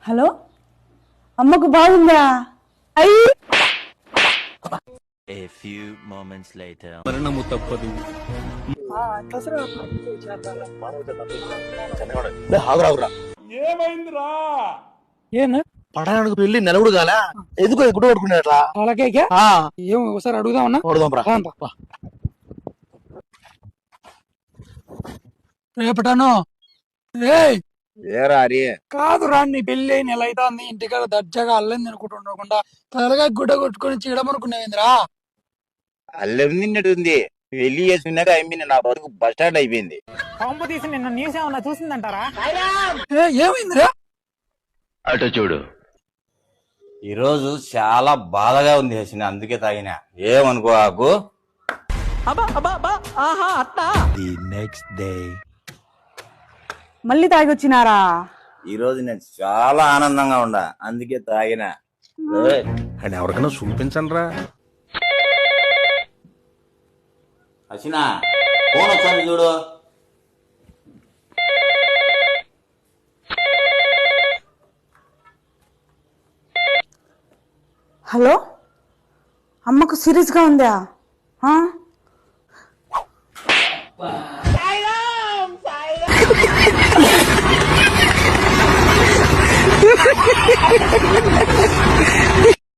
Hello అమ్మకు బాగుందా? అయ్యి A few moments later. మరణము తప్పదు. ఏమైందిరా? ఏనా పడడానికి పెళ్లి నెలవుడు కాలా ఎందుకు గుడ్డ కొట్టుకునేట్లా అలాగే ఏం ఒకసారి అడుగుదామన్నా రేపటాను ఏరా అరే కాదురా నీ పెళ్లి నెల అవుతుంది ఇంటికాడ దర్జాగా అల్లం తినుకుంటుండకుండా తలగా గుడ్డ కొట్టుకుని చీడమనుకునేవిందిరా. అల్లెం నిన్నట్టుంది పెళ్లి చేసుకున్నాక అయిపోయింది నా బతుకు బస్ స్టాండ్ అయిపోయింది. పంపు తీసి నిన్న న్యూస్ ఏమన్నా చూసిందంటారా? ఏమైందిరా? అటు చూడు. ఈరోజు చాలా బాధగా ఉంది హసిన, అందుకే తాగిన. ఏమనుకో ఆకు. The next day. మళ్ళీ తాగొచ్చినారా? ఈ రోజు నేను చాలా ఆనందంగా ఉండా, అందుకే తాగిన. అని ఎవరికైనా చూపించండి రా. హసిన ఫోన్ వచ్చాను చూడు. హలో అమ్మకు సీరియస్ గా ఉందా? ఆ?